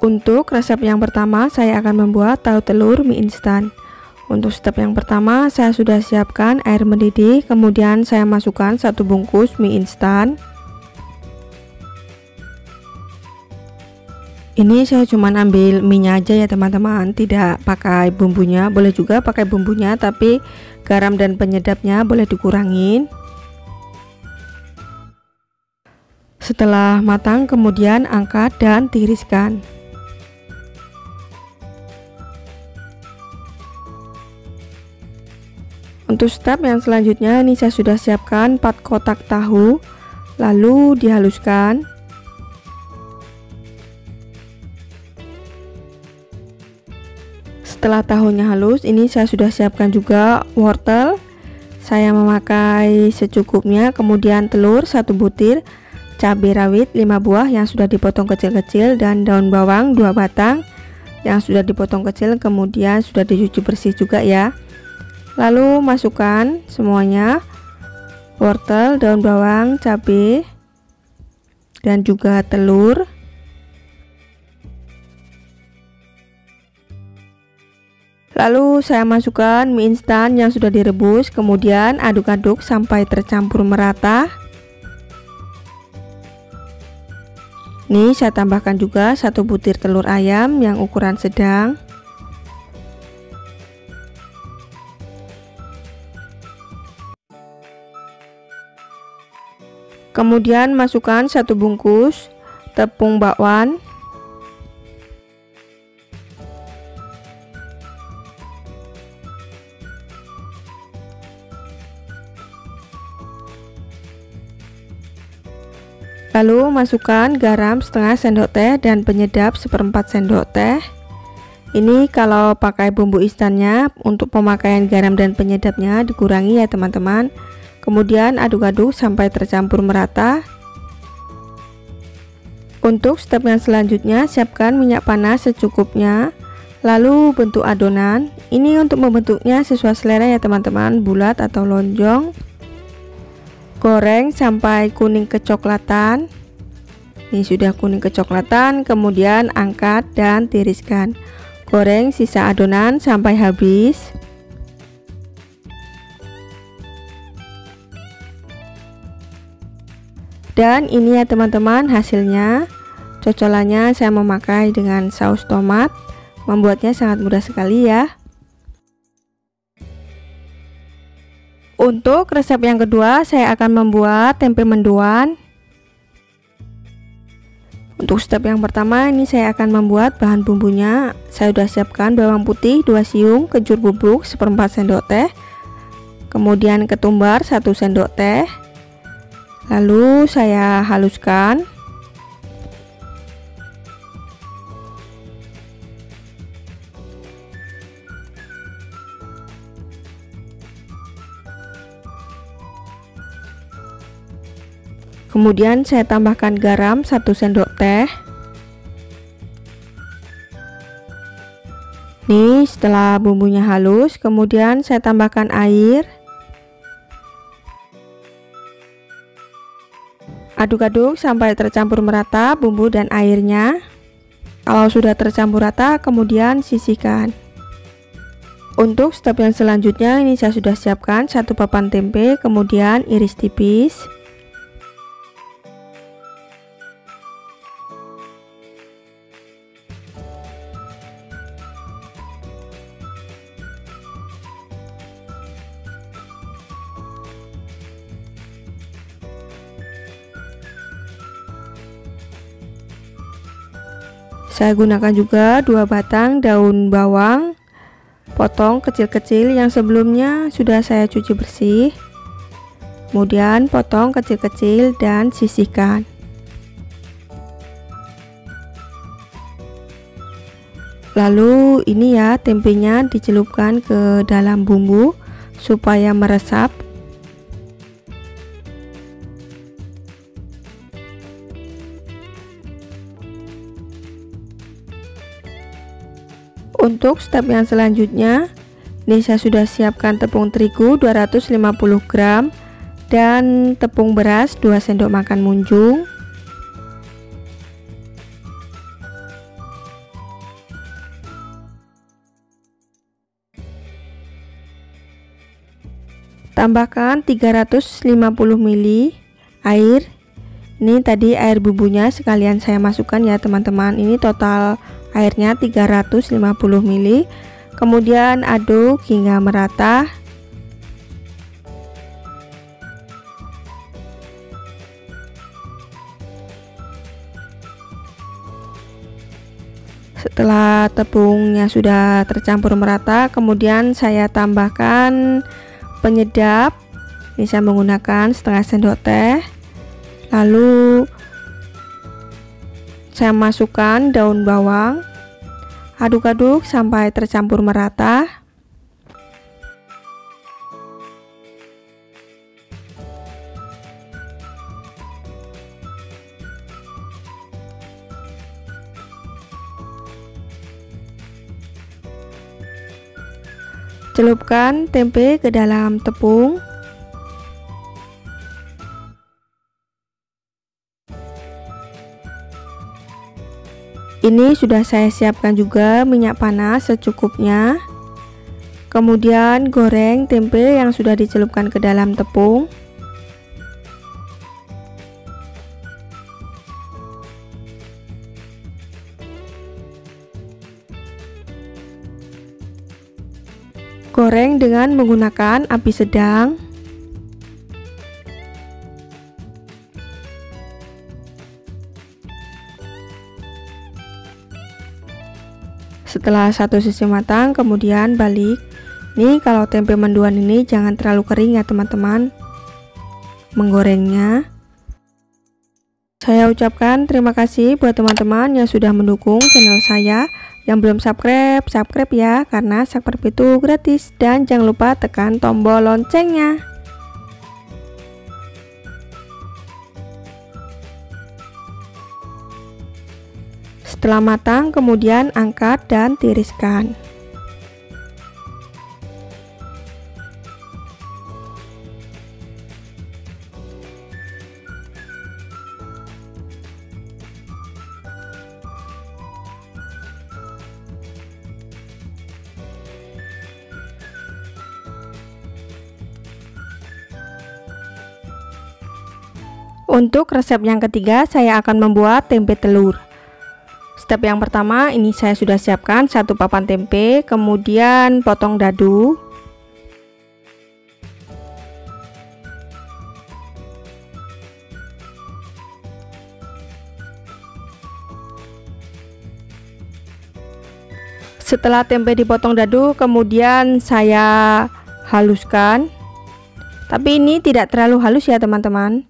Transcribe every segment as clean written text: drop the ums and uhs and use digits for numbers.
Untuk resep yang pertama, saya akan membuat tahu telur mie instan. Untuk step yang pertama, saya sudah siapkan air mendidih, kemudian saya masukkan 1 bungkus mie instan. Ini saya cuma ambil mie-nya aja ya teman-teman, tidak pakai bumbunya. Boleh juga pakai bumbunya, tapi garam dan penyedapnya boleh dikurangin. Setelah matang, kemudian angkat dan tiriskan. Untuk step yang selanjutnya, ini saya sudah siapkan 4 kotak tahu, lalu dihaluskan. Setelah tahunya halus, ini saya sudah siapkan juga wortel. Saya memakai secukupnya, kemudian telur 1 butir, cabai rawit 5 buah yang sudah dipotong kecil-kecil, dan daun bawang 2 batang yang sudah dipotong kecil, kemudian sudah dicuci bersih juga ya. Lalu masukkan semuanya, wortel, daun bawang, cabai, dan juga telur. Lalu saya masukkan mie instan yang sudah direbus, kemudian aduk-aduk sampai tercampur merata. Nih saya tambahkan juga 1 butir telur ayam yang ukuran sedang. Kemudian masukkan 1 bungkus tepung bakwan. Lalu masukkan garam setengah sendok teh dan penyedap 1/4 sendok teh. Ini kalau pakai bumbu instannya, untuk pemakaian garam dan penyedapnya dikurangi ya teman-teman. Kemudian aduk-aduk sampai tercampur merata. Untuk step yang selanjutnya, siapkan minyak panas secukupnya. Lalu bentuk adonan. Ini untuk membentuknya sesuai selera ya teman-teman, bulat atau lonjong. Goreng sampai kuning kecoklatan. Ini sudah kuning kecoklatan, kemudian angkat dan tiriskan. Goreng sisa adonan sampai habis. Dan ini ya teman-teman hasilnya. Cocolannya saya memakai dengan saus tomat. Membuatnya sangat mudah sekali ya. Untuk resep yang kedua, saya akan membuat tempe mendoan. Untuk step yang pertama, ini saya akan membuat bahan bumbunya. Saya sudah siapkan bawang putih 2 siung, kencur bubuk 1/4 sendok teh, kemudian ketumbar 1 sendok teh. Lalu saya haluskan. Kemudian saya tambahkan garam 1 sendok teh. Nih setelah bumbunya halus, kemudian saya tambahkan air. Aduk-aduk sampai tercampur merata bumbu dan airnya. Kalau sudah tercampur rata, kemudian sisihkan. Untuk step yang selanjutnya, ini saya sudah siapkan 1 papan tempe, kemudian iris tipis. Saya gunakan juga 2 batang daun bawang, potong kecil-kecil yang sebelumnya sudah saya cuci bersih. Kemudian potong kecil-kecil dan sisihkan. Lalu ini ya tempenya dicelupkan ke dalam bumbu supaya meresap. Untuk step yang selanjutnya, ini saya sudah siapkan tepung terigu 250 gram dan tepung beras 2 sendok makan munjung. Tambahkan 350 ml air. Ini tadi air bumbunya sekalian saya masukkan ya teman-teman. Ini total airnya 350 ml. Kemudian aduk hingga merata. Setelah tepungnya sudah tercampur merata, kemudian saya tambahkan penyedap. Ini saya menggunakan setengah sendok teh. Lalu saya masukkan daun bawang. Aduk-aduk sampai tercampur merata. Celupkan tempe ke dalam tepung. Ini sudah saya siapkan juga minyak panas secukupnya. Kemudian goreng tempe yang sudah dicelupkan ke dalam tepung. Goreng dengan menggunakan api sedang. Setelah satu sisi matang, kemudian balik. Nih kalau tempe mendoan ini jangan terlalu kering ya teman-teman menggorengnya. Saya ucapkan terima kasih buat teman-teman yang sudah mendukung channel saya. Yang belum subscribe, subscribe ya, karena subscribe itu gratis. Dan jangan lupa tekan tombol loncengnya. Setelah matang, kemudian angkat dan tiriskan. Untuk resep yang ketiga, saya akan membuat tempe telur. Step yang pertama, ini saya sudah siapkan satu papan tempe, kemudian potong dadu. Setelah tempe dipotong dadu, kemudian saya haluskan. Tapi ini tidak terlalu halus ya teman-teman.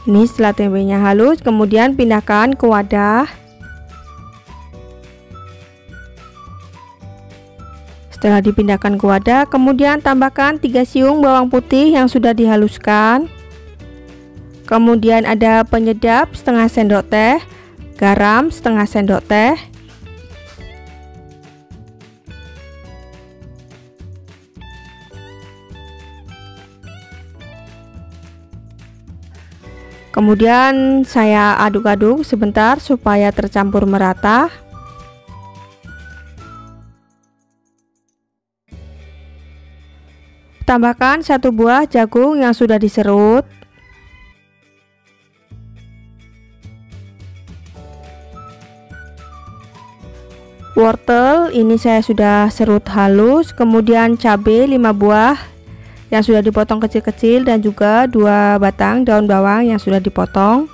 Ini setelah tempenya halus, kemudian pindahkan ke wadah. Setelah dipindahkan ke wadah, kemudian tambahkan 3 siung bawang putih yang sudah dihaluskan. Kemudian ada penyedap setengah sendok teh, garam setengah sendok teh. Kemudian saya aduk-aduk sebentar supaya tercampur merata. Tambahkan 1 buah jagung yang sudah diserut. Wortel ini saya sudah serut halus, kemudian cabai 5 buah yang sudah dipotong kecil-kecil dan juga 2 batang daun bawang yang sudah dipotong.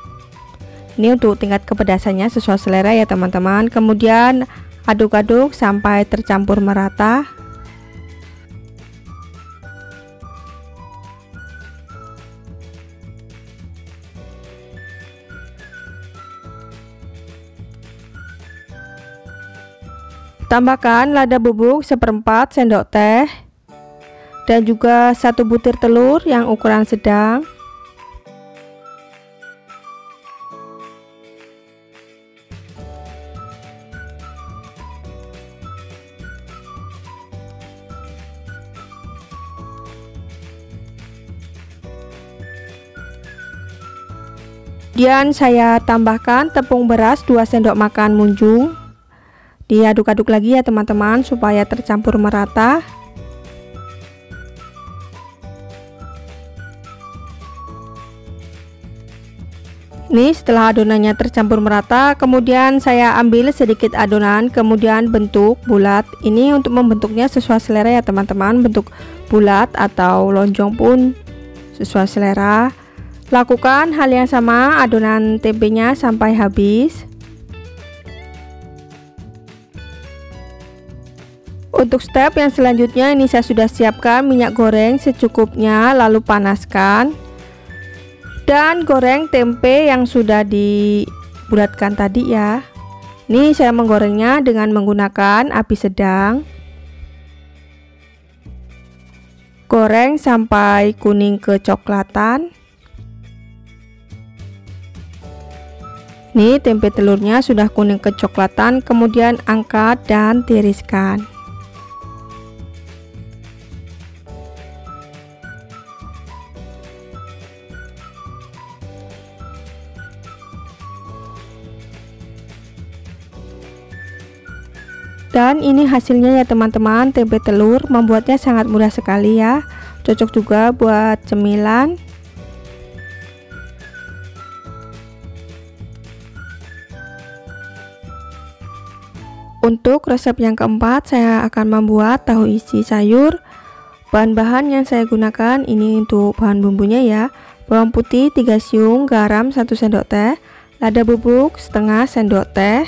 Ini untuk tingkat kepedasannya sesuai selera ya teman-teman. Kemudian aduk-aduk sampai tercampur merata. Tambahkan lada bubuk 1/4 sendok teh dan juga 1 butir telur yang ukuran sedang. Kemudian saya tambahkan tepung beras 2 sendok makan munjung Diaduk-aduk lagi ya teman-teman supaya tercampur merata. Nih setelah adonannya tercampur merata, kemudian saya ambil sedikit adonan, kemudian bentuk bulat. Ini untuk membentuknya sesuai selera ya teman-teman, bentuk bulat atau lonjong pun sesuai selera. Lakukan hal yang sama adonan tempenya sampai habis. Untuk step yang selanjutnya, ini saya sudah siapkan minyak goreng secukupnya, lalu panaskan. Dan goreng tempe yang sudah dibulatkan tadi ya. Ini saya menggorengnya dengan menggunakan api sedang. Goreng sampai kuning kecoklatan. Nih tempe telurnya sudah kuning kecoklatan, kemudian angkat dan tiriskan. Dan ini hasilnya ya teman-teman, tempe telur. Membuatnya sangat mudah sekali ya, cocok juga buat cemilan. Untuk resep yang keempat, saya akan membuat tahu isi sayur. Bahan-bahan yang saya gunakan ini untuk bahan bumbunya ya: bawang putih 3 siung, garam 1 sendok teh, lada bubuk setengah sendok teh,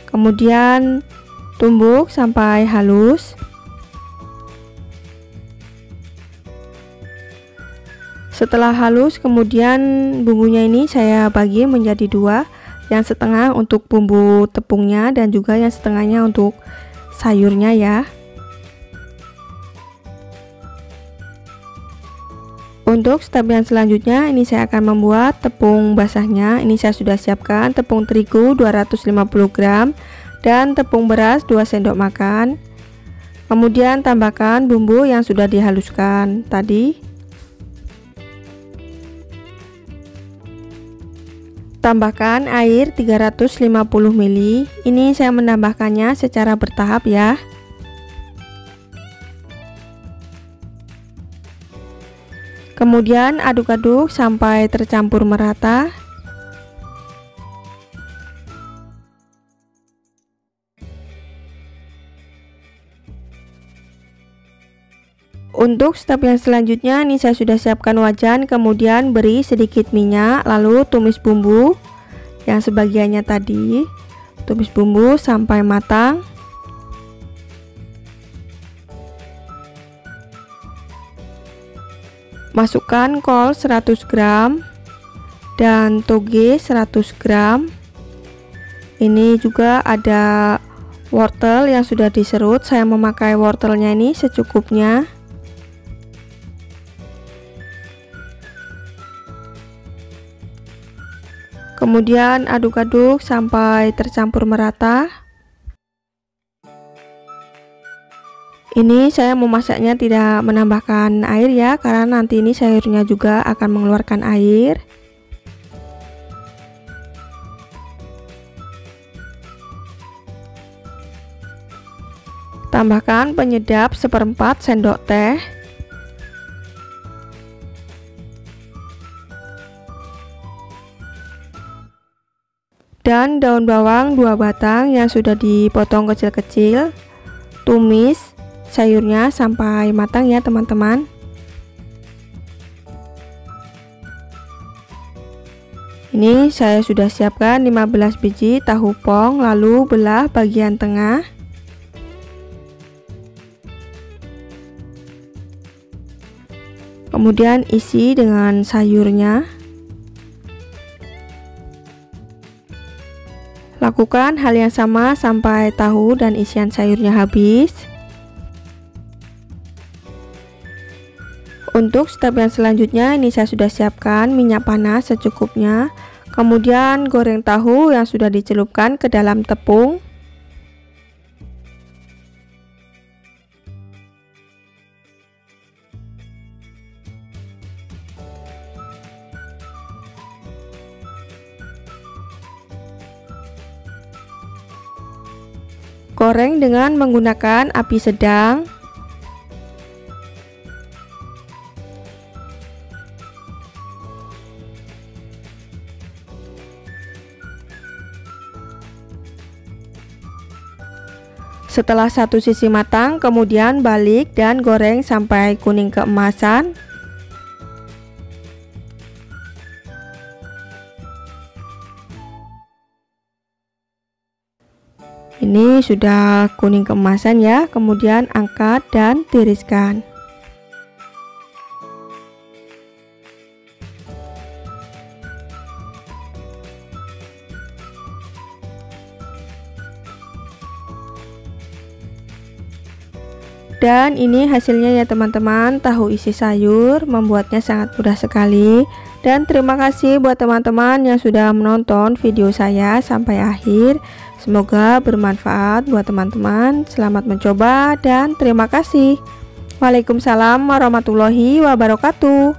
kemudian tumbuk sampai halus. Setelah halus, kemudian bumbunya ini saya bagi menjadi dua, yang setengah untuk bumbu tepungnya dan juga yang setengahnya untuk sayurnya ya. Untuk step yang selanjutnya, ini saya akan membuat tepung basahnya. Ini saya sudah siapkan tepung terigu 250 gram dan tepung beras 2 sendok makan. Kemudian tambahkan bumbu yang sudah dihaluskan tadi. Tambahkan air 350 ml. Ini saya menambahkannya secara bertahap ya. Kemudian aduk-aduk sampai tercampur merata. Untuk step yang selanjutnya, ini saya sudah siapkan wajan, kemudian beri sedikit minyak, lalu tumis bumbu yang sebagiannya tadi. Tumis bumbu sampai matang. Masukkan kol 100 gram dan toge 100 gram. Ini juga ada wortel yang sudah diserut. Saya memakai wortelnya ini secukupnya. Kemudian aduk-aduk sampai tercampur merata. Ini saya memasaknya tidak menambahkan air ya, karena nanti ini sayurnya juga akan mengeluarkan air. Tambahkan penyedap 1/4 sendok teh. Dan daun bawang 2 batang yang sudah dipotong kecil-kecil. Tumis sayurnya sampai matang ya teman-teman. Ini saya sudah siapkan 15 biji tahu pong, lalu belah bagian tengah. Kemudian isi dengan sayurnya. Lakukan hal yang sama sampai tahu dan isian sayurnya habis. Untuk step yang selanjutnya, ini saya sudah siapkan minyak panas secukupnya. Kemudian goreng tahu yang sudah dicelupkan ke dalam tepung. Goreng dengan menggunakan api sedang. Setelah satu sisi matang, kemudian balik dan goreng sampai kuning keemasan. Ini sudah kuning keemasan ya, kemudian angkat dan tiriskan. Dan ini hasilnya ya teman-teman, tahu isi sayur. Membuatnya sangat mudah sekali. Dan terima kasih buat teman-teman yang sudah menonton video saya sampai akhir. Semoga bermanfaat buat teman-teman. Selamat mencoba dan terima kasih. Waalaikumsalam warahmatullahi wabarakatuh.